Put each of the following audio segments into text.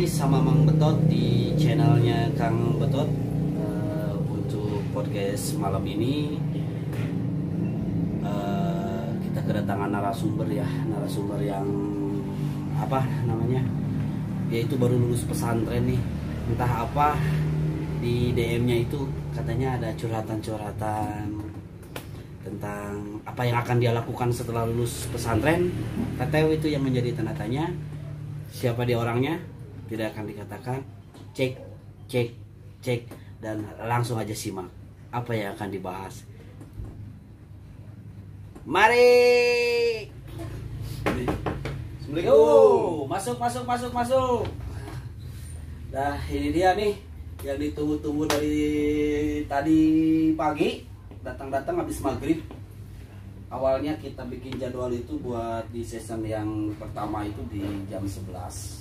lagi sama Mang Betot di channelnya Kang Betot. Untuk podcast malam ini kita kedatangan narasumber yang apa namanya, yaitu baru lulus pesantren nih. Entah apa di DM-nya itu katanya ada curhatan-curhatan tentang apa yang akan dia lakukan setelah lulus pesantren. Katanya itu yang menjadi tanda tanya. Siapa dia orangnya tidak akan dikatakan. Cek dan langsung aja simak apa yang akan dibahas. Mari. Assalamualaikum. Masuk. Nah, ini dia nih yang ditunggu-tunggu dari tadi pagi. Datang habis maghrib. Awalnya kita bikin jadwal itu buat di season yang pertama itu di jam 11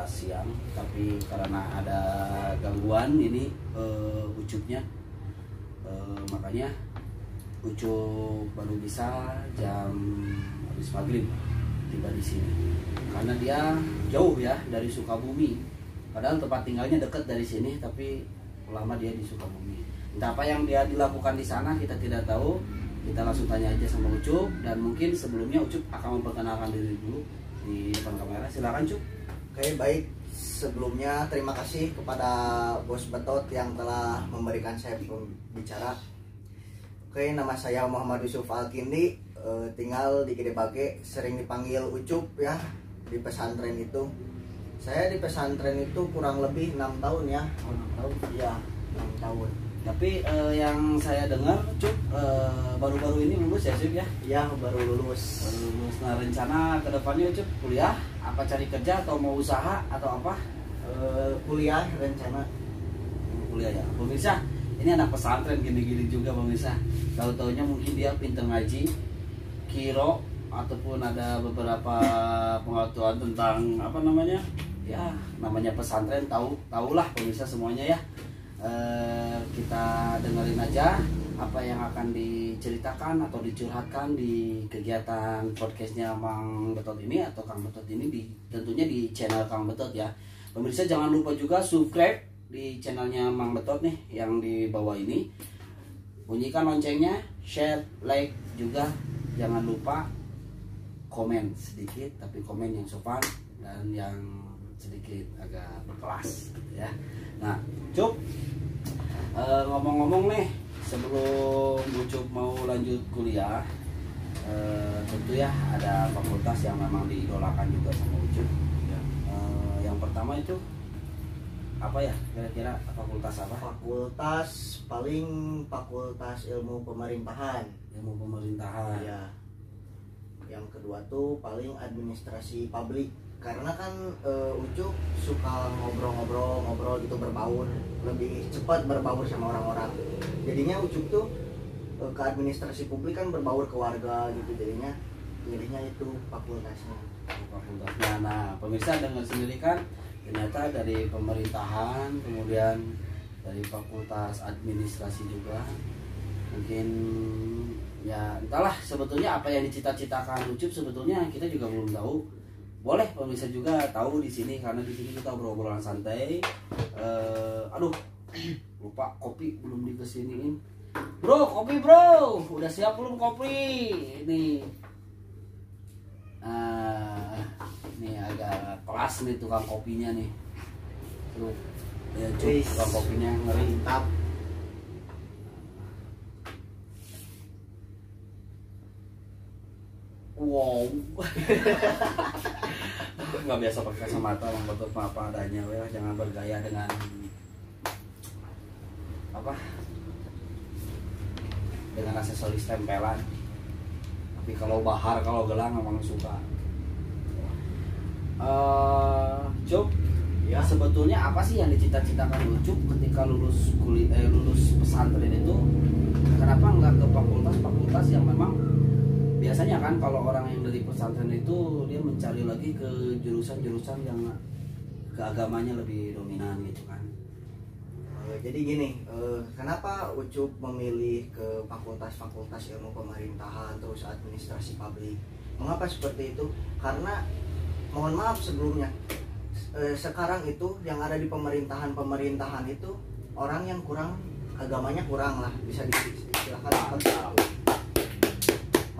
siang, tapi karena ada gangguan ini Ucupnya, makanya Ucup baru bisa jam habis maghrib tiba di sini karena dia jauh ya dari Sukabumi, padahal tempat tinggalnya dekat dari sini tapi lama dia di Sukabumi. Entah apa yang dia dilakukan di sana kita tidak tahu. Kita langsung tanya aja sama Ucup, dan mungkin sebelumnya Ucup akan memperkenalkan diri dulu di depan kamera. Silakan Cup. Oke, baik. Sebelumnya terima kasih kepada Bos Betot yang telah memberikan saya bicara. Oke, nama saya Muhammad Yusuf Alkindi, tinggal di Gede Bage, sering dipanggil Ucup ya di pesantren itu. Saya di pesantren itu kurang lebih 6 tahun ya. 6 tahun? Iya, 6 tahun. Tapi yang saya dengar Cup baru-baru ini lulus ya Cup ya? Iya, baru lulus. Nah, rencana kedepannya Cup kuliah, apa cari kerja atau mau usaha atau apa? Kuliah rencana. Kuliah ya. Pemirsa, ini anak pesantren gini-gini juga pemirsa. Tahu-taunya mungkin dia pintar ngaji, kiro, ataupun ada beberapa pengetahuan tentang apa namanya? Ya, namanya pesantren, tahulah pemirsa semuanya ya. Kita dengerin aja apa yang akan diceritakan atau dicurhatkan di kegiatan podcastnya Mang Betot ini atau Kang Betot ini, tentunya di channel Kang Betot ya. Pemirsa jangan lupa juga subscribe di channelnya Mang Betot nih yang di bawah ini. Bunyikan loncengnya, share, like juga. Jangan lupa komen sedikit, tapi komen yang sopan dan yang sedikit agak berkelas gitu ya. Nah, Cup, ngomong-ngomong nih, sebelum Ucup mau lanjut kuliah, tentu ya ada fakultas yang memang diidolakan juga sama Ucup ya. Yang pertama itu apa ya, kira-kira fakultas apa? Fakultas ilmu pemerintahan. Ilmu pemerintahan ya. Yang kedua tuh paling administrasi publik, karena kan Ucup suka ngobrol gitu, berbaur, lebih cepat berbaur sama orang-orang. Jadinya Ucup tuh ke administrasi publik kan berbaur ke warga gitu, jadinya pilihnya itu fakultasnya. Nah, pemirsa dengar sendiri kan, ternyata dari pemerintahan, kemudian dari fakultas administrasi juga. Mungkin ya entahlah sebetulnya apa yang dicita-citakan Ucup, sebetulnya kita juga belum tahu. Boleh pemirsa juga tahu di sini, karena di sini kita obrolan santai. Aduh, lupa kopi belum dikesiniin. Bro, kopi bro, udah siap belum kopi? Ini, ini agak kelas nih tukang kopinya nih. Tuh, ya cuy, tukang kopinya ngeri. Mantap. Wow. Nggak biasa pakai kacamata, Mang Betot apa adanya ya, jangan bergaya dengan apa, dengan aksesoris tempelan. Tapi kalau bahar, kalau gelang memang suka. Cup ya, sebetulnya apa sih yang dicita-citakan Ucup ketika lulus pesantren itu? Kenapa nggak ke fakultas yang memang biasanya kan kalau orang yang dari pesantren itu dia mencari lagi ke jurusan-jurusan yang keagamanya lebih dominan gitu kan. Jadi gini, kenapa Ucup memilih ke fakultas ilmu pemerintahan terus administrasi publik? Mengapa seperti itu? Karena mohon maaf sebelumnya, sekarang itu yang ada di pemerintahan itu orang yang kurang agamanya kurang lah, bisa diistilahkan seperti itu.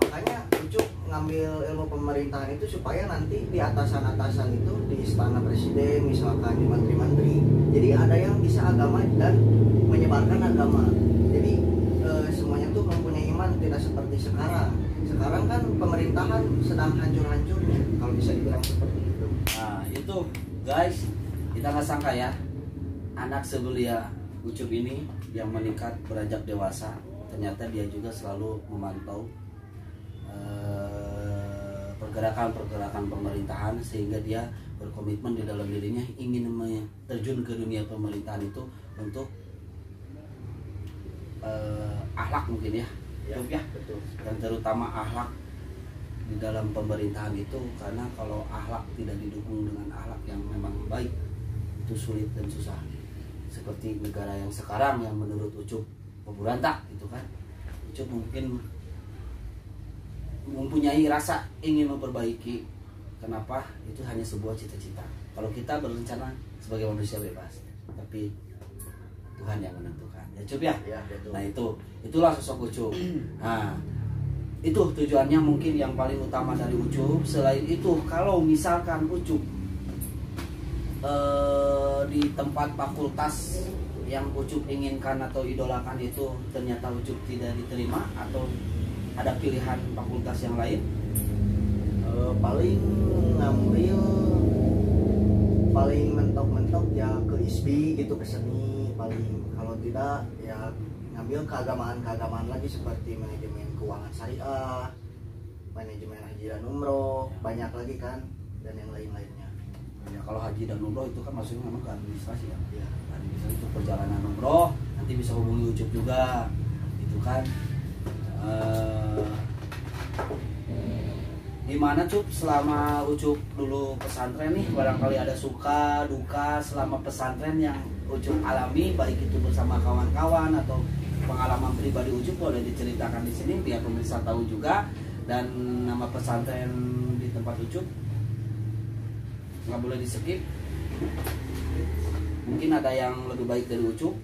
Makanya Ucup ngambil ilmu pemerintahan itu supaya nanti di atasan-atasan itu di istana presiden misalkan di menteri-menteri, jadi ada yang bisa agama dan menyebarkan agama. Jadi semuanya tuh mempunyai iman, tidak seperti sekarang. Sekarang kan pemerintahan sedang hancur-hancurnya kalau bisa dibilang seperti itu. Nah itu guys, kita nggak sangka ya, anak sebelia Ucup ini yang meningkat beranjak dewasa, ternyata dia juga selalu memantau pergerakan pemerintahan, sehingga dia berkomitmen di dalam dirinya ingin terjun ke dunia pemerintahan itu untuk akhlak mungkin ya, ya, betul. Dan terutama akhlak di dalam pemerintahan itu, karena kalau akhlak tidak didukung dengan akhlak yang memang baik, itu sulit dan susah. Seperti negara yang sekarang yang menurut Ucup pemberontak itu kan, Ucup mungkin mempunyai rasa ingin memperbaiki. Kenapa? Itu hanya sebuah cita-cita. Kalau kita berencana sebagai manusia bebas, tapi Tuhan yang menentukan. Ya Cup ya? Ya, betul. Nah itulah sosok Ucup. Nah itu tujuannya mungkin yang paling utama dari Ucup. Selain itu, kalau misalkan Ucup di tempat fakultas yang Ucup inginkan atau idolakan itu ternyata Ucup tidak diterima, atau ada pilihan fakultas yang lain, paling ngambil paling mentok-mentok ya ke ISBI gitu, ke seni paling. Kalau tidak ya ngambil keagamaan lagi seperti manajemen keuangan syariah, manajemen haji dan umroh, banyak lagi kan, dan yang lain-lainnya. ya kalau haji dan umroh itu kan maksudnya memang ke administrasi ya, Ya. administrasi itu perjalanan umroh, nanti bisa hubungi Ucup juga itu kan. Gimana Cup selama Ucup dulu pesantren nih, barangkali ada suka duka selama pesantren yang Ucup alami, baik itu bersama kawan-kawan atau pengalaman pribadi Ucup, boleh diceritakan di sini biar pemirsa tahu juga. Dan nama pesantren di tempat Ucup nggak boleh di skip. Mungkin ada yang lebih baik dari Ucup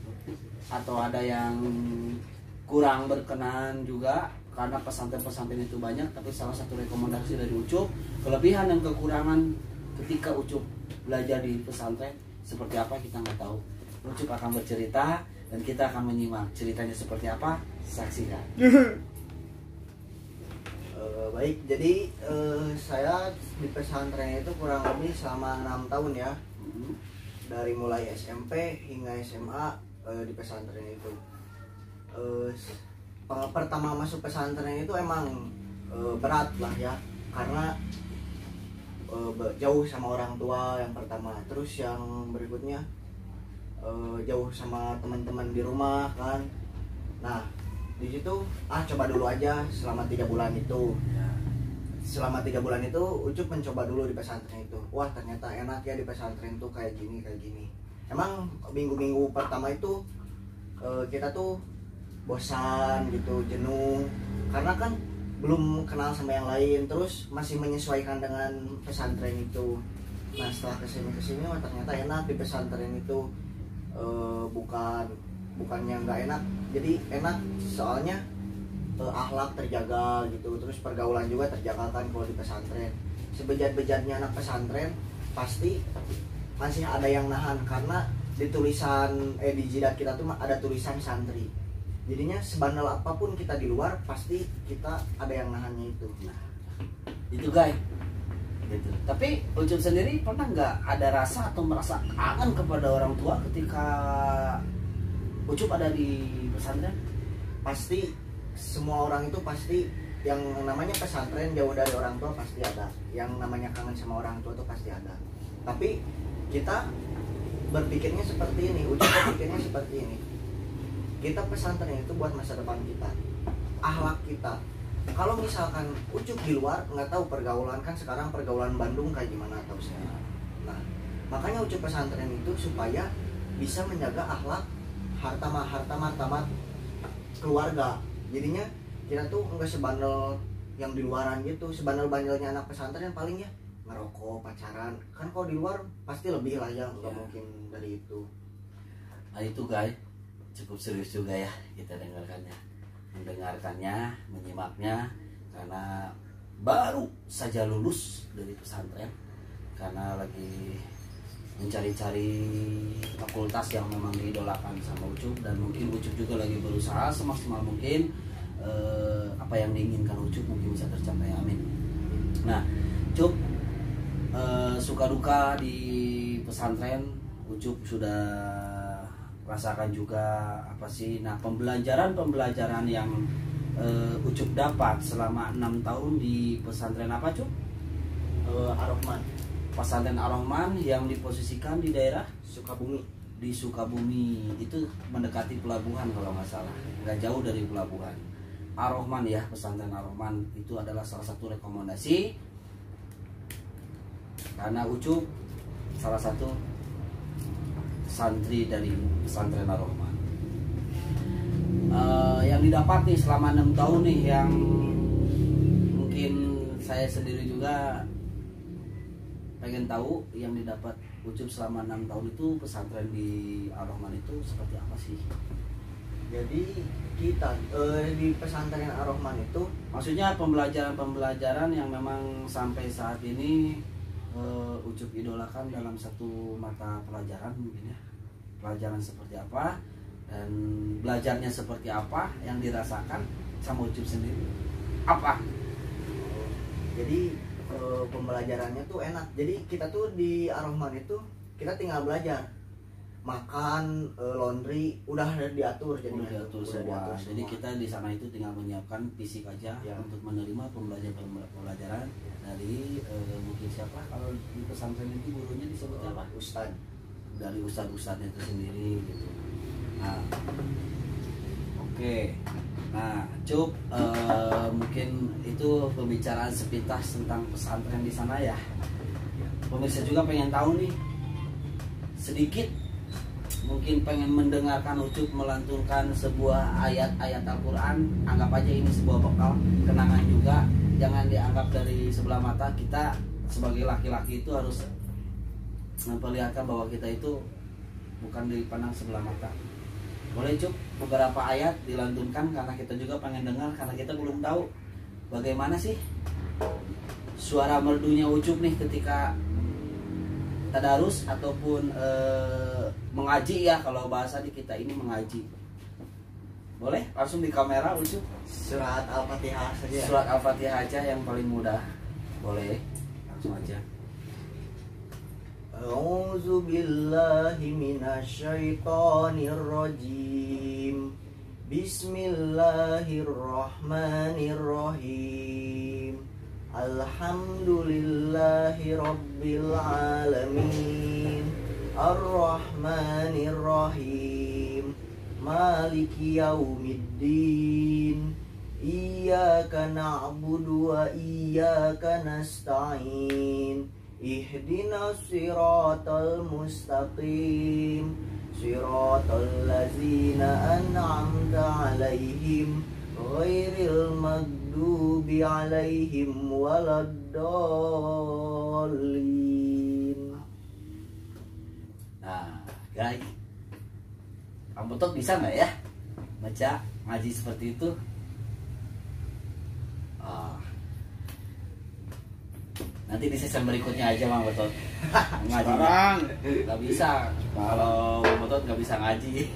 atau ada yang kurang berkenan juga, karena pesantren-pesantren itu banyak. Tapi salah satu rekomendasi dari Ucup, kelebihan dan kekurangan ketika Ucup belajar di pesantren seperti apa kita nggak tahu. Ucup akan bercerita dan kita akan menyimak ceritanya seperti apa. Saksikan. Baik, jadi saya di pesantren itu kurang lebih selama 6 tahun ya, dari mulai SMP hingga SMA di pesantren itu. Pertama masuk pesantren itu emang berat lah ya, karena jauh sama orang tua yang pertama, terus yang berikutnya jauh sama teman-teman di rumah kan. Nah di situ coba dulu aja selama 3 bulan itu. Selama 3 bulan itu Ucup mencoba dulu di pesantren itu. Wah ternyata enak ya di pesantren tuh, kayak gini. Emang minggu-minggu pertama itu kita tuh bosan gitu, jenuh, karena kan belum kenal sama yang lain, terus masih menyesuaikan dengan pesantren itu. Nah setelah kesini wah ternyata enak di pesantren itu. Bukannya nggak enak, jadi enak soalnya akhlak terjaga gitu, terus pergaulan juga terjaga kan kalau di pesantren. Sebejat-bejatnya anak pesantren pasti masih ada yang nahan, karena di tulisan di jidat kita tuh ada tulisan santri. Jadinya sebandel apapun kita di luar pasti kita ada yang nahannya itu. Nah, itu guys. Gitu. Tapi Ucup sendiri pernah nggak ada rasa atau merasa kangen kepada orang tua ketika Ucup ada di pesantren? Pasti semua orang itu pasti, yang namanya pesantren jauh dari orang tua pasti ada. Yang namanya kangen sama orang tua itu pasti ada. Tapi kita berpikirnya seperti ini, Ucup berpikirnya seperti ini. Kita pesantren itu buat masa depan kita, akhlak kita. Kalau misalkan Ucup di luar nggak tahu pergaulan, kan sekarang pergaulan Bandung kayak gimana tahu saya. Nah makanya Ucup pesantren itu supaya bisa menjaga akhlak, harta martabat keluarga. Jadinya kita tuh nggak sebandel yang di luaran gitu. Sebandel-bandelnya anak pesantren paling ya ngerokok, pacaran. Kan kalau di luar pasti lebih lah ya, nggak mungkin dari itu. Nah itu guys, cukup serius juga ya kita mendengarkannya, menyimaknya, karena baru saja lulus dari pesantren, karena lagi mencari-cari fakultas yang memang diidolakan sama Ucup, dan mungkin Ucup juga lagi berusaha semaksimal mungkin apa yang diinginkan Ucup mungkin bisa tercapai, amin. Nah Cup, suka duka di pesantren Ucup sudah rasakan juga apa sih. Nah pembelajaran yang Ucup dapat selama 6 tahun di pesantren apa Cup? Ar-Rahman. Pesantren Ar-Rahman yang diposisikan di daerah Sukabumi. Di Sukabumi, itu mendekati pelabuhan kalau nggak salah, nggak jauh dari pelabuhan. Ar-Rahman ya, pesantren Ar-Rahman itu adalah salah satu rekomendasi karena Ucup salah satu santri dari pesantren Ar-Rahman. Yang didapat nih selama 6 tahun nih, yang mungkin saya sendiri juga pengen tahu yang didapat Ucup selama 6 tahun itu pesantren di Ar-Rahman itu seperti apa sih? Jadi kita di pesantren Ar-Rahman itu maksudnya pembelajaran yang memang sampai saat ini Ucup idolakan dalam satu mata pelajaran mungkin ya. Pelajaran seperti apa dan belajarnya seperti apa yang dirasakan sama Ucup sendiri apa? Jadi pembelajarannya tuh enak. Jadi kita tuh di Ar-Rahman itu kita tinggal belajar, makan, laundry udah diatur, jadi diatur semua. Jadi kita di sana itu tinggal menyiapkan fisik aja ya, untuk menerima pembelajaran dari mungkin siapa kalau di pesantren itu gurunya disebut apa? Ustad. Dari ustadz-ustadznya itu sendiri gitu. Nah, oke. Nah, Cup, mungkin itu pembicaraan sepintas tentang pesantren di sana ya. Pemirsa juga pengen tahu nih, sedikit mungkin pengen mendengarkan Ucup melantunkan sebuah ayat-ayat Al-Quran. Anggap aja ini sebuah bekal kenangan juga. Jangan dianggap dari sebelah mata. Kita sebagai laki-laki itu harus memperlihatkan bahwa kita itu bukan dipandang sebelah mata. Boleh Cup beberapa ayat dilantunkan, karena kita juga pengen dengar, karena kita belum tahu bagaimana sih suara merdunya Ucup nih ketika tadarus ataupun mengaji ya, kalau bahasa di kita ini mengaji. Boleh langsung di kamera Ucup? Surat Al-Fatihah saja. Surat Al-Fatihah aja yang paling mudah. Boleh langsung aja. A'udzu billahi minasyaitonir rajim. Bismillahirrahmanirrahim. Alhamdulillahi rabbil alamin. Ar-Rahmanir Rahim. Maliki yaumiddin. Iyyaka na'budu wa iyyaka nasta'in. Ihdinas siratal mustaqim. Siratal ladzina an'amta 'alaihim ghairil maghdubi 'alaihim waladdallin. Nah, guys, kamu tuh bisa nggak ya baca ngaji seperti itu? Nanti di season berikutnya aja Bang Betot ngaji. Nggak bisa kalau Bang Betot nggak bisa ngaji.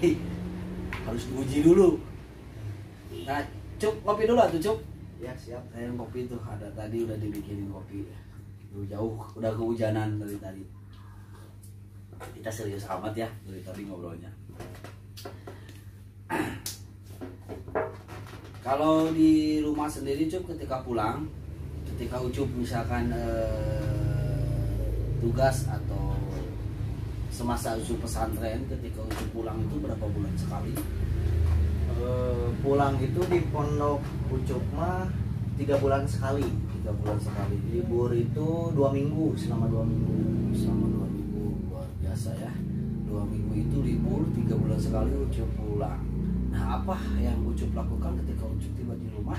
Harus diuji dulu. Nah, Cup, kopi dulu atuh Cup. Ya siap. Saya kopi tuh ada tadi udah dibikinin kopi. Jauh udah kehujanan dari tadi. Kita serius amat ya dari tadi ngobrolnya. Kalau di rumah sendiri Cup, ketika pulang, ketika Ucup misalkan tugas atau semasa Ucup pesantren, ketika Ucup pulang itu berapa bulan sekali? Pulang itu di pondok Ucup mah 3 bulan sekali. 3 bulan sekali. Libur itu 2 minggu, selama 2 minggu. Selama 2 minggu, luar biasa ya. 2 minggu itu libur, 3 bulan sekali Ucup pulang. Nah, apa yang Ucup lakukan ketika Ucup tiba di rumah?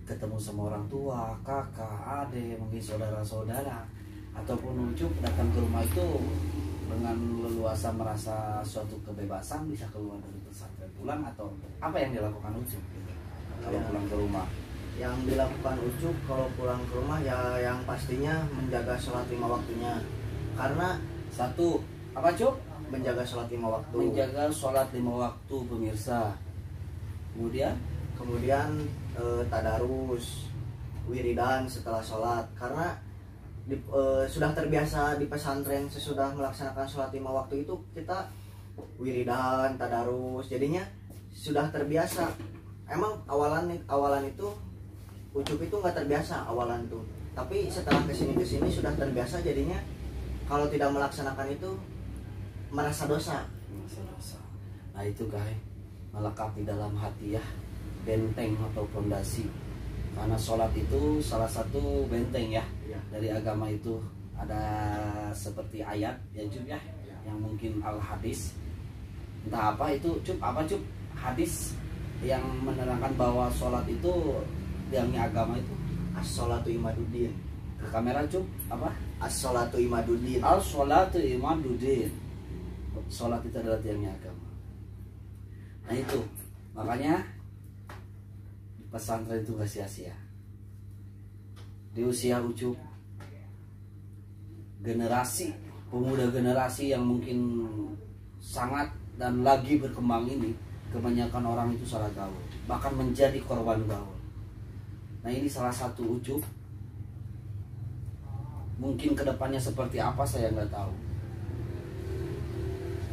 ketemu sama orang tua, kakak, adik, mungkin saudara-saudara, ataupun Ucup datang ke rumah itu dengan leluasa merasa suatu kebebasan bisa keluar dari pesantren pulang, atau apa yang dilakukan Ucup kalau pulang ke rumah? Yang dilakukan Ucup kalau pulang ke rumah ya yang pastinya menjaga sholat 5 waktunya. Karena Satu, apa Cup? menjaga sholat 5 waktu. Menjaga sholat 5 waktu pemirsa. Kemudian tadarus, wiridan setelah sholat. Karena sudah terbiasa di pesantren sesudah melaksanakan sholat 5 waktu itu kita wiridan, tadarus, jadinya sudah terbiasa. Emang awalan itu Ucup itu nggak terbiasa awalan itu, tapi setelah kesini sudah terbiasa, jadinya kalau tidak melaksanakan itu merasa dosa. Nah itu guys, melekat di dalam hati ya, benteng atau fondasi. Karena sholat itu salah satu benteng ya, dari agama itu. Ada seperti ayat ya Cup ya, yang mungkin al hadis, entah apa itu Cup, apa Cup, hadis yang menerangkan bahwa sholat itu tiangnya agama itu. As-sholatu imaduddin. Ke kamera Cup, apa? As-sholatu imaduddin. As-sholatu imaduddin. Sholat itu adalah tiangnya agama. Nah itu makanya pesantren itu gak sia-sia. Di usia Ucup, pemuda generasi yang mungkin sangat dan lagi berkembang ini, kebanyakan orang itu salah gaul, bahkan menjadi korban gaul. Nah ini salah satu Ucup. Mungkin kedepannya seperti apa saya nggak tahu.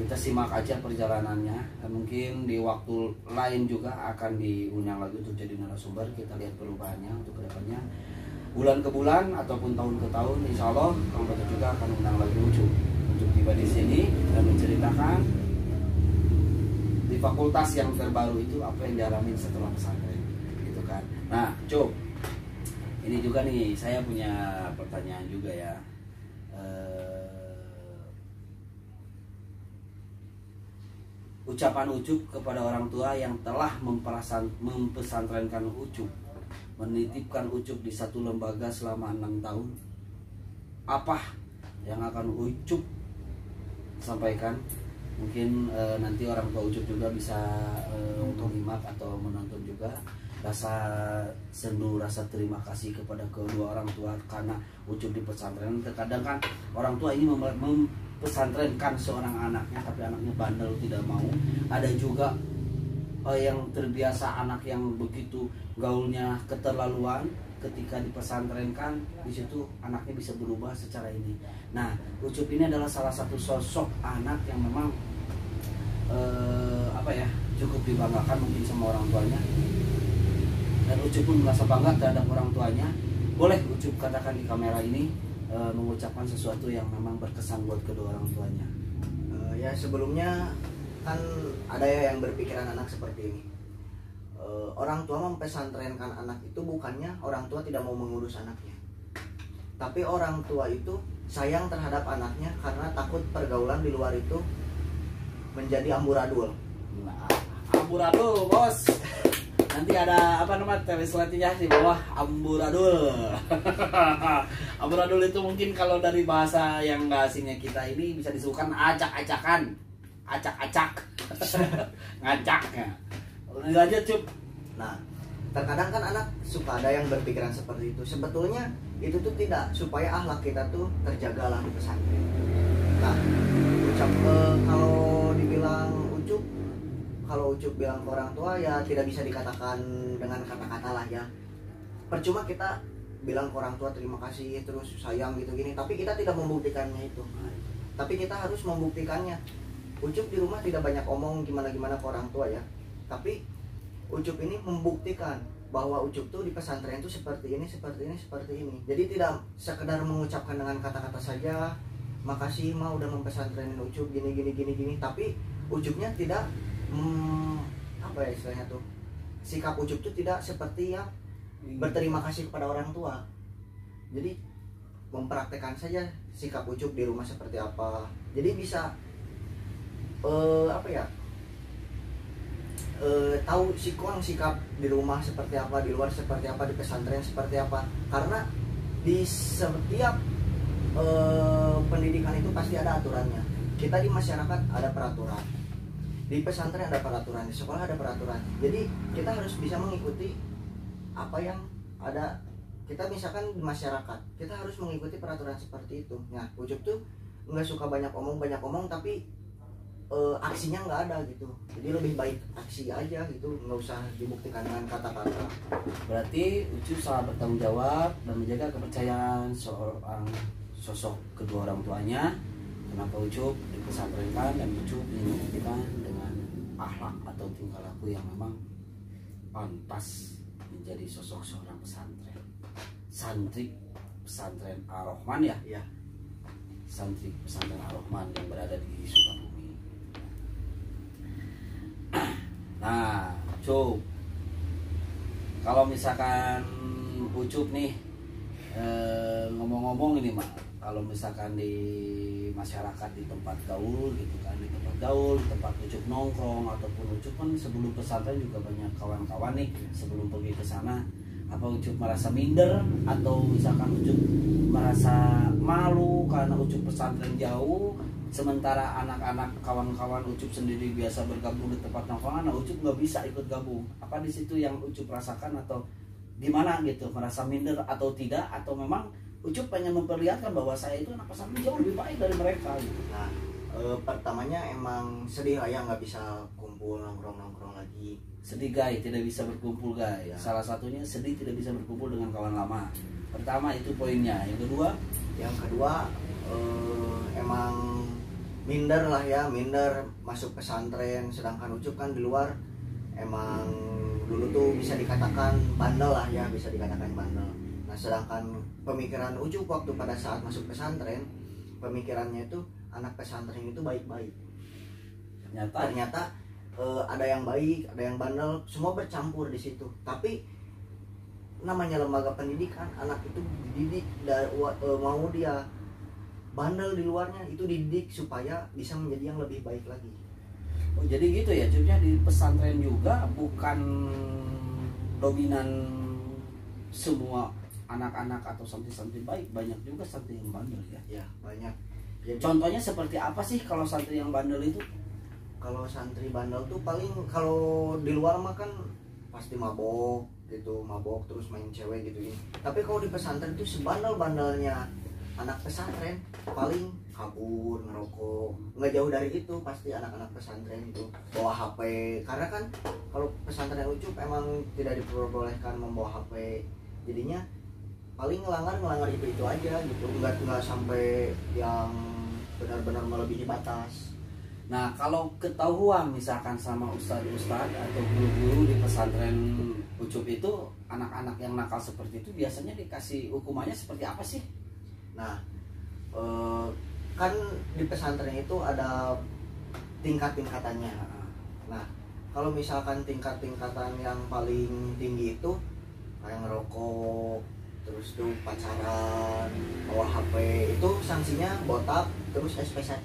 Kita simak aja perjalanannya, dan mungkin di waktu lain juga akan diundang lagi untuk jadi narasumber. Kita lihat perubahannya untuk kedepannya, bulan ke bulan ataupun tahun ke tahun. Insya Allah Kang Betot juga akan undang lagi Ucup untuk tiba di sini dan menceritakan di fakultas yang terbaru itu apa yang dialami setelah pesantren, gitu kan. Nah Cup, ini juga nih saya punya pertanyaan juga ya. Ucapan Ucup kepada orang tua yang telah mempesantrenkan Ucup, menitipkan Ucup di satu lembaga selama 6 tahun, apa yang akan Ucup sampaikan? Mungkin nanti orang tua Ucup juga bisa menyimak atau menonton juga. Rasa sendu, rasa terima kasih kepada kedua orang tua karena Ucup di pesantren. Terkadang kan orang tua ini pesantrenkan seorang anaknya, tapi anaknya bandel tidak mau. Ada juga yang terbiasa, anak yang begitu gaulnya keterlaluan, ketika dipesantrenkan di situ anaknya bisa berubah secara ini. Nah Ucup ini adalah salah satu sosok anak yang memang cukup dibanggakan mungkin sama orang tuanya, dan Ucup pun merasa bangga terhadap orang tuanya. Boleh Ucup katakan di kamera ini, mengucapkan sesuatu yang memang berkesan buat kedua orang tuanya. Ya sebelumnya kan ada ya yang berpikiran anak seperti ini. Orang tua mempesantrenkan anak itu bukannya orang tua tidak mau mengurus anaknya, tapi orang tua itu sayang terhadap anaknya karena takut pergaulan di luar itu menjadi amburadul. Nah, amburadul bos. Nanti ada apa nama translate-nya di bawah, amburadul. Amburadul itu mungkin kalau dari bahasa yang nggak asingnya kita ini bisa disebutkan acak-acakan, acak-acak, ngacak ya. Lanjut Cup. Nah, terkadang kan anak suka ada yang berpikiran seperti itu. Sebetulnya itu tuh tidak, supaya akhlak kita tuh terjagalah di pesantren. Nah, kalau Ucup bilang ke orang tua ya tidak bisa dikatakan dengan kata-kata lah ya. Percuma kita bilang ke orang tua terima kasih terus sayang gitu gini, tapi kita tidak membuktikannya itu. Tapi kita harus membuktikannya. Ucup di rumah tidak banyak omong gimana-gimana ke orang tua ya, tapi Ucup ini membuktikan bahwa Ucup tuh di pesantren itu seperti ini, seperti ini, seperti ini. Jadi tidak sekedar mengucapkan dengan kata-kata saja, makasih mah udah mempesantrenin Ucup gini gini gini gini, tapi Ucupnya tidak apa ya istilahnya tuh, sikap Ucup tuh tidak seperti yang berterima kasih kepada orang tua. Jadi mempraktekkan saja sikap Ucup di rumah seperti apa. Jadi bisa tahu sikap di rumah seperti apa, di luar seperti apa, di pesantren seperti apa. Karena di setiap pendidikan itu pasti ada aturannya. Kita di masyarakat ada peraturan, di pesantren ada peraturan, di sekolah ada peraturan. Jadi kita harus bisa mengikuti apa yang ada. Kita misalkan di masyarakat, kita harus mengikuti peraturan seperti itu. Nah, Ucup tuh nggak suka banyak omong, tapi aksinya nggak ada gitu. Jadi lebih baik aksi aja gitu, nggak usah dibuktikan dengan kata-kata. Berarti Ucup sangat bertanggung jawab dan menjaga kepercayaan seorang sosok kedua orang tuanya. Kenapa Ucup dipesantrenkan dan Ucup dinikmatikan dengan akhlak atau tingkah laku yang memang pantas menjadi sosok seorang pesantren. Santri pesantren Ar-Rahman ya? Iya. Santri pesantren Ar-Rahman yang berada di Sukabumi. Nah, Ucup, kalau misalkan Ucup nih ngomong-ngomong ini mah, kalau misalkan di masyarakat di tempat gaul gitu kan, di tempat gaul, di tempat Ucup nongkrong ataupun Ucup kan sebelum pesantren juga banyak kawan-kawan nih sebelum pergi ke sana, apa Ucup merasa minder atau misalkan Ucup merasa malu karena Ucup pesantren jauh, sementara anak-anak kawan-kawan Ucup sendiri biasa bergabung di tempat nongkrongan, nah Ucup nggak bisa ikut gabung. Apa di situ yang Ucup rasakan atau gimana gitu, merasa minder atau tidak, atau memang Ucup pengen memperlihatkan bahwa saya itu anak pesantren jauh lebih baik dari mereka gitu. Nah, pertamanya emang sedih lah ya nggak bisa kumpul nongkrong lagi. Sedih guys, tidak bisa berkumpul guys. Ya. Salah satunya sedih tidak bisa berkumpul dengan kawan lama. Pertama itu poinnya. Yang kedua emang minder lah ya, minder masuk pesantren. Sedangkan Ucup kan di luar emang dulu tuh bisa dikatakan bandel lah ya, bisa dikatakan bandel. Nah, sedangkan pemikiran Ucup waktu pada saat masuk pesantren, pemikirannya itu anak pesantren itu baik-baik. Ternyata ada yang baik, ada yang bandel, semua bercampur di situ. Tapi namanya lembaga pendidikan, anak itu dididik mau dia bandel di luarnya itu dididik supaya bisa menjadi yang lebih baik lagi. Oh, jadi gitu ya, Cupnya di pesantren juga bukan dominan semua anak-anak atau santri-santri baik, banyak juga santri yang bandel ya. Ya, banyak. Jadi, contohnya seperti apa sih kalau santri yang bandel itu? Kalau santri bandel tuh paling kalau di luar mah kan pasti mabok gitu, mabok terus main cewek gitu. Tapi kalau di pesantren tuh sebandel-bandelnya anak pesantren paling kabur, ngerokok. Nggak jauh dari itu pasti anak-anak pesantren itu bawa HP. Karena kan kalau pesantren Ucup emang tidak diperbolehkan membawa HP. Jadinya paling ngelanggar itu aja gitu. Nggak sampai yang benar-benar melebihi batas. Nah, kalau ketahuan misalkan sama ustadz-ustadz atau guru-guru di pesantren Ucup itu, anak-anak yang nakal seperti itu biasanya dikasih hukumannya seperti apa sih? Nah, kan di pesantren itu ada tingkat-tingkatannya. Nah, kalau misalkan tingkat-tingkatan yang paling tinggi itu kayak ngerokok, terus tuh pacaran, bawa HP, itu sanksinya botak terus SP1.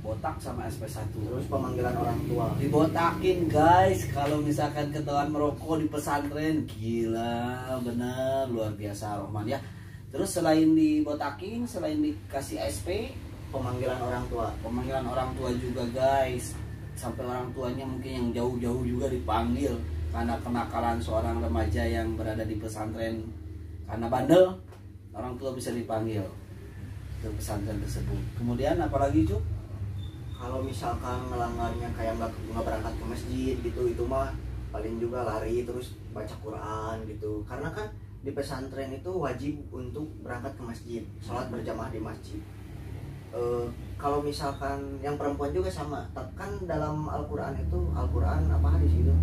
Botak sama SP1. Terus pemanggilan orang tua. Dibotakin guys, kalau misalkan ketahuan merokok di pesantren, gila, bener, luar biasa Rohman ya. Terus selain dibotakin, selain dikasih SP, pemanggilan orang tua. Pemanggilan orang tua juga guys. Sampai orang tuanya mungkin yang jauh-jauh juga dipanggil karena kenakalan seorang remaja yang berada di pesantren. Karena bandel, orang tua bisa dipanggil ke pesantren tersebut. Kemudian apalagi Cuk? Kalau misalkan melanggarnya kayak nggak berangkat ke masjid gitu, itu mah paling juga lari terus baca Quran gitu. Karena kan di pesantren itu wajib untuk berangkat ke masjid, sholat berjamaah di masjid. Kalau misalkan yang perempuan juga sama, kan dalam Al-Quran itu, Al-Quran apa hadis itu,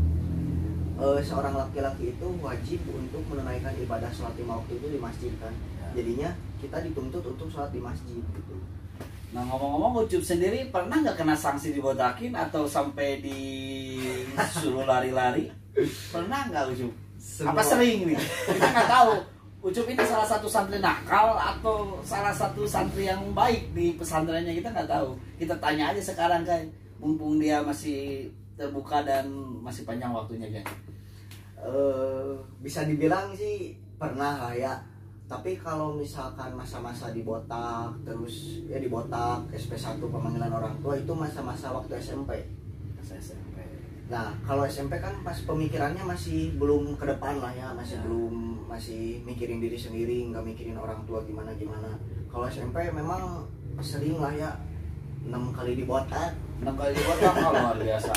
seorang laki-laki itu wajib untuk menunaikan ibadah sholat 5 waktu itu di masjid kan. Jadinya kita dituntut untuk sholat di masjid gitu. Nah, ngomong-ngomong Ucup sendiri pernah nggak kena sanksi dibotakin atau sampai disuruh lari-lari? Pernah nggak Ucup? Apa sering nih? Kita nggak tahu. Ucup ini salah satu santri nakal atau salah satu santri yang baik di pesantrennya, kita nggak tahu. Kita tanya aja sekarang kan, mumpung dia masih terbuka dan masih panjang waktunya kan? Bisa dibilang sih pernah lah ya. Tapi kalau misalkan masa-masa dibotak terus ya dibotak SP1 pemanggilan orang tua itu masa-masa waktu SMP. SMP. Nah kalau SMP kan pas pemikirannya masih belum ke depan lah ya, Ya. masih mikirin diri sendiri, nggak mikirin orang tua gimana. Kalau SMP memang sering lah ya, 6 kali dibotak. 6 kali dibotak, oh, luar biasa.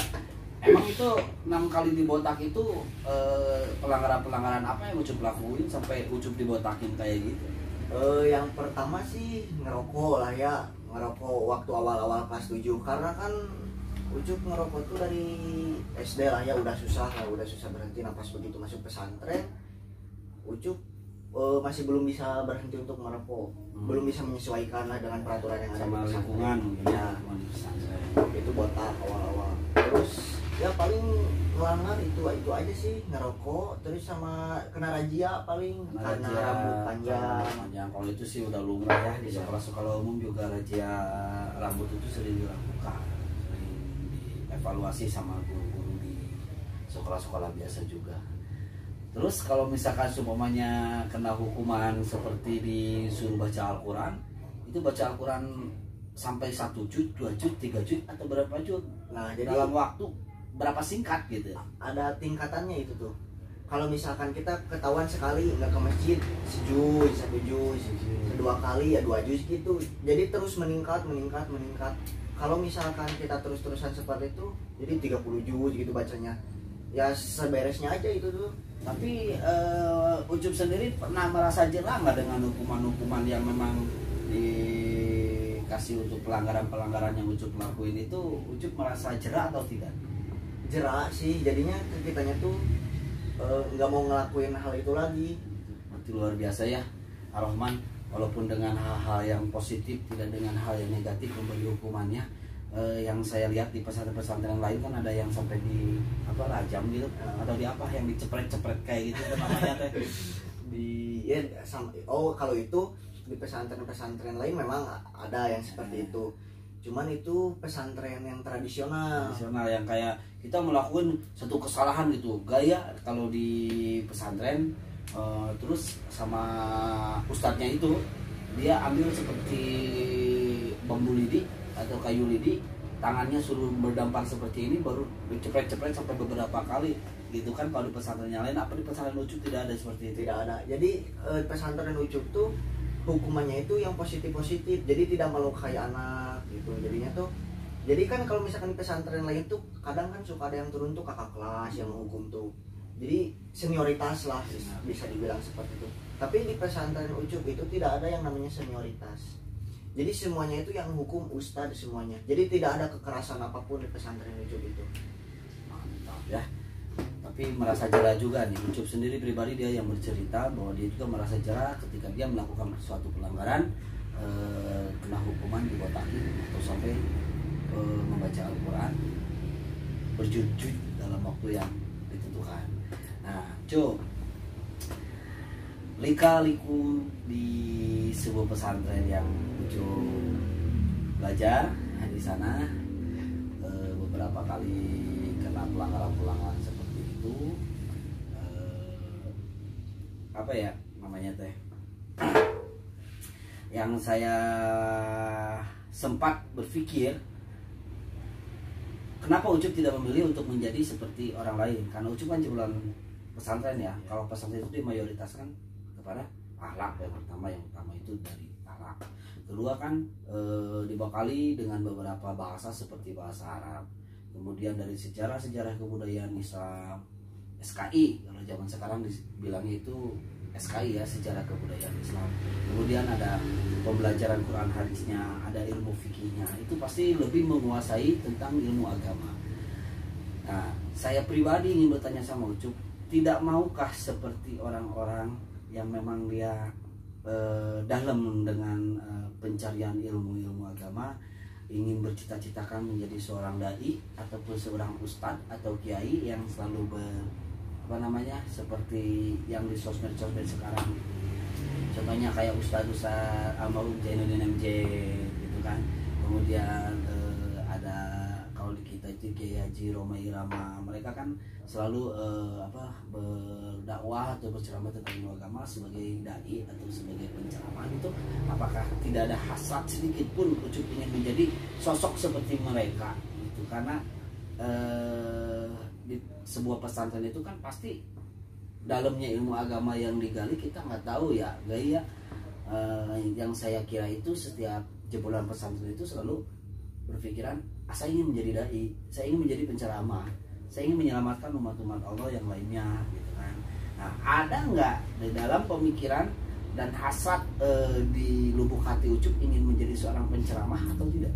Emang itu 6 kali dibotak itu pelanggaran-pelanggaran apa yang Ucup lakuin sampai Ucup dibotakin kayak gitu? Yang pertama sih ngerokok lah ya, ngerokok waktu awal-awal kelas 7 karena kan Ucup ngerokok tuh dari SD lah ya, udah susah berhenti. Nah pas begitu masuk pesantren Ucup masih belum bisa berhenti untuk merokok, belum bisa menyesuaikan lah dengan peraturan yang ada Sama di pesantren. lingkungan mungkin Ya, lingkungan di pesantren. itu botak awal-awal. Terus ya paling melanggar itu aja sih, ngerokok, terus sama kena razia paling karena rambut panjang. Kalau itu sih udah lumrah ya di sekolah-sekolah umum juga razia rambut itu sering dilakukan, sering dievaluasi sama guru-guru di sekolah-sekolah biasa juga. Terus kalau misalkan seumpamanya kena hukuman seperti disuruh baca Al-Quran, itu baca Al-Quran sampai 1 juz, 2 juz, 3 juz atau berapa juz? Nah jadi Dalam waktu berapa singkat gitu? ada tingkatannya itu tuh. Kalau misalkan kita ketahuan sekali nggak ke masjid, sejuz, 1 juz, kedua kali ya 2 juz gitu. Jadi terus meningkat. Kalau misalkan kita terus-terusan seperti itu, jadi 30 juz gitu bacanya. Ya seberesnya aja itu tuh. Tapi Ucup sendiri pernah merasa jerah nggak dengan hukuman-hukuman yang memang dikasih untuk pelanggaran-pelanggaran yang Ucup lakuin itu? Ucup merasa jerah atau tidak? Jerah sih, jadinya ke kitanya tuh nggak mau ngelakuin hal itu lagi. Berarti luar biasa ya Ar-Rahman, walaupun dengan hal-hal yang positif, tidak dengan hal yang negatif memberi hukumannya. Yang saya lihat di pesantren-pesantren lain kan ada yang sampai di apa rajam gitu, atau di apa yang dicepret-cepret kayak gitu kan namanya teh. Kalau itu di pesantren-pesantren lain memang ada yang seperti itu. Cuman itu pesantren yang tradisional Yang kayak kita melakukan satu kesalahan gitu, gaya kalau di pesantren terus sama ustadznya itu dia ambil seperti bambu lidi atau kayu lidi, tangannya suruh berdampar seperti ini baru dicepret-cepret sampai beberapa kali gitu kan. Kalau di pesantren yang lain, apa di pesantren Ucup tidak ada seperti itu? tidak ada. Jadi pesantren Ucup tuh hukumannya itu yang positif, jadi tidak melukai anak gitu. Jadinya tuh, jadi kan kalau misalkan di pesantren lain tuh kadang kan suka ada yang turun tuh kakak kelas yang menghukum tuh, jadi senioritas lah bisa dibilang seperti itu. Tapi di pesantren Ucup itu tidak ada yang namanya senioritas, jadi semuanya itu yang hukum ustadz semuanya. Jadi tidak ada kekerasan apapun di pesantren Ucup itu. Mantap ya. Tapi merasa jerah juga nih Ucup sendiri pribadi, dia yang bercerita bahwa dia juga merasa jerah ketika dia melakukan suatu pelanggaran, kena hukuman dibotakin atau sampai membaca Al-Quran berjud-jud dalam waktu yang ditentukan. Nah, Cuk, lika-liku di sebuah pesantren yang Ucup belajar di sana, beberapa kali kena pelanggaran-pelanggaran seperti itu, apa ya namanya teh, yang saya sempat berpikir kenapa Ucup tidak memilih untuk menjadi seperti orang lain, karena Ucup kan jebolan pesantren ya. Kalau pesantren itu dimayoritaskan kepada akhlak yang pertama itu dari akhlak. Kedua kan dibekali dengan beberapa bahasa seperti bahasa Arab. Kemudian dari sejarah kebudayaan Islam, SKI kalau zaman sekarang dibilangnya itu SKI ya, sejarah kebudayaan Islam. Kemudian ada pembelajaran Quran hadisnya, ada ilmu fikihnya. Itu pasti lebih menguasai tentang ilmu agama. Nah, saya pribadi ingin bertanya sama Ucup, tidak maukah seperti orang-orang yang memang dia dalam dengan pencarian ilmu agama, ingin bercita-citakan menjadi seorang dai ataupun seorang ustadz atau kiai yang selalu seperti yang di sosmed sekarang. Contohnya kayak Ustadz Amaruddin Zainuddin MJ gitu kan. Kemudian ada kalau di kita itu Kiai Haji Roma Irama, mereka kan selalu berdakwah atau berceramah tentang ilmu agama sebagai dai atau sebagai penceramah itu. Apakah tidak ada hasrat sedikit pun Ucup ingin menjadi sosok seperti mereka gitu? Karena di sebuah pesantren itu kan pasti dalamnya ilmu agama yang digali kita nggak tahu ya, gaya. Yang saya kira itu setiap jebolan pesantren itu selalu berpikiran, saya ingin menjadi dai, saya ingin menjadi penceramah, saya ingin menyelamatkan umat-umat Allah yang lainnya gitu kan. Nah, ada nggak di dalam pemikiran dan hasrat di lubuk hati Ucup ingin menjadi seorang penceramah atau tidak?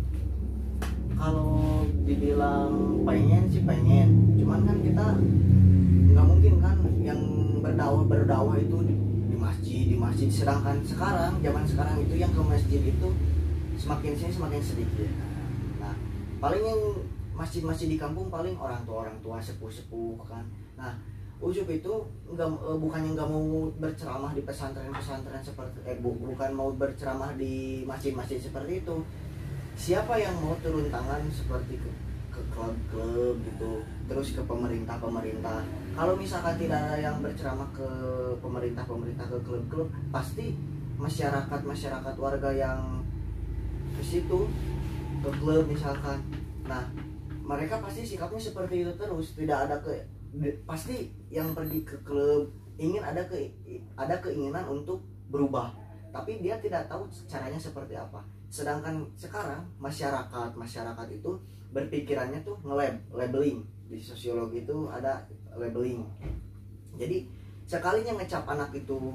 Kalau dibilang pengen sih pengen, cuman kan kita nggak mungkin kan yang berdakwah itu di masjid, sedangkan sekarang zaman sekarang itu yang ke masjid itu semakin sini semakin sedikit. Nah, paling yang masjid-masjid di kampung paling orang tua sepuh kan. Nah, Ucup itu bukannya nggak mau berceramah di pesantren-pesantren seperti bukan mau berceramah di masjid-masjid seperti itu. Siapa yang mau turun tangan seperti ke klub-klub gitu, terus ke pemerintah. Kalau misalkan tidak ada yang berceramah ke pemerintah ke klub-klub, pasti masyarakat warga yang ke situ, ke klub misalkan. Nah, mereka pasti sikapnya seperti itu terus, tidak ada pasti yang pergi ke klub ingin ada keinginan untuk berubah, tapi dia tidak tahu caranya seperti apa. Sedangkan sekarang masyarakat itu berpikirannya tuh labeling. Di sosiologi itu ada labeling. Jadi sekalinya ngecap anak itu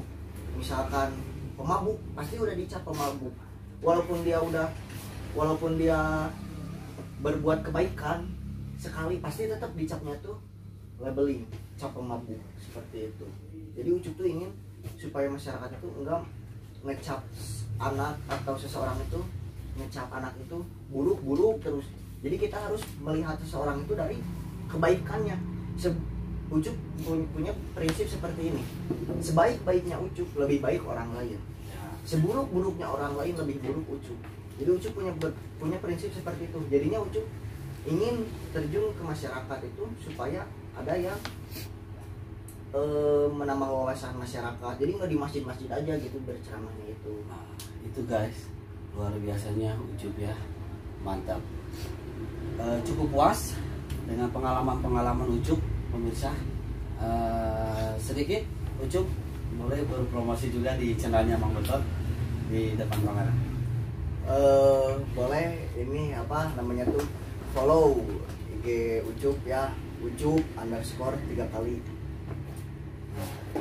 misalkan pemabuk, pasti udah dicap pemabuk. Walaupun dia berbuat kebaikan sekali, pasti tetap dicapnya tuh labeling, cap pemabuk seperti itu. Jadi Ucup tuh ingin supaya masyarakat itu enggak ngecap anak atau seseorang itu, ngecap anak itu buruk terus. Jadi kita harus melihat seseorang itu dari kebaikannya. Ucup punya prinsip seperti ini. Sebaik-baiknya Ucup lebih baik orang lain. Seburuk-buruknya orang lain lebih buruk Ucup. Jadi Ucup punya prinsip seperti itu. Jadinya Ucup ingin terjun ke masyarakat itu supaya ada yang menambah wawasan masyarakat. Jadi nggak di masjid-masjid aja gitu berceramahnya itu. Nah, itu guys, luar biasanya Ucup ya, mantap. Cukup puas dengan pengalaman Ucup, pemirsa. Sedikit Ucup boleh berpromosi juga di channelnya Mang Betot di depan kamera. Boleh, ini apa namanya tuh, follow IG Ucup ya, Ucup_3 kali.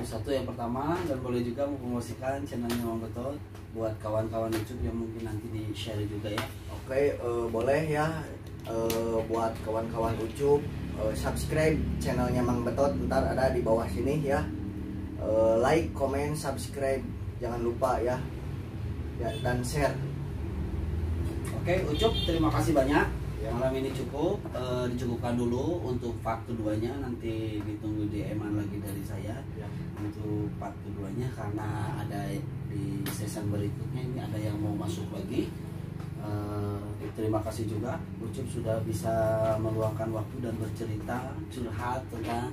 Satu yang pertama, dan boleh juga mempromosikan channelnya Mang Betot buat kawan-kawan Ucup yang mungkin nanti di share juga ya. Oke, boleh ya, buat kawan-kawan Ucup subscribe channelnya Mang Betot, ntar ada di bawah sini ya. Like, comment, subscribe, jangan lupa ya, dan share. Oke Ucup, terima kasih banyak. Malam ini cukup, dicukupkan dulu. Untuk part keduanya nanti ditunggu DM-an lagi dari saya ya. Untuk part keduanya, karena ada di season berikutnya ini ada yang mau masuk lagi. Terima kasih juga Ucup sudah bisa meluangkan waktu dan bercerita, curhat tentang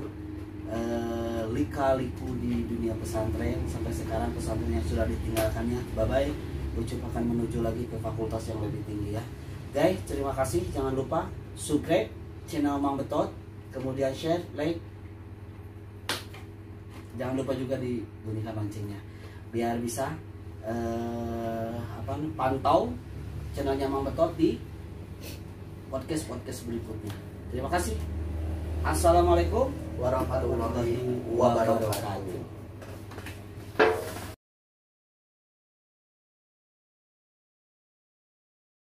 lika-liku di dunia pesantren. Sampai sekarang pesantren yang sudah ditinggalkannya, bye-bye. Ucup akan menuju lagi ke fakultas yang lebih tinggi ya. Guys, terima kasih. Jangan lupa subscribe channel Mang Betot, kemudian share, like. Jangan lupa juga dibunyikan loncengnya biar bisa pantau channelnya Mang Betot di podcast berikutnya. Terima kasih. Assalamualaikum warahmatullahi wabarakatuh.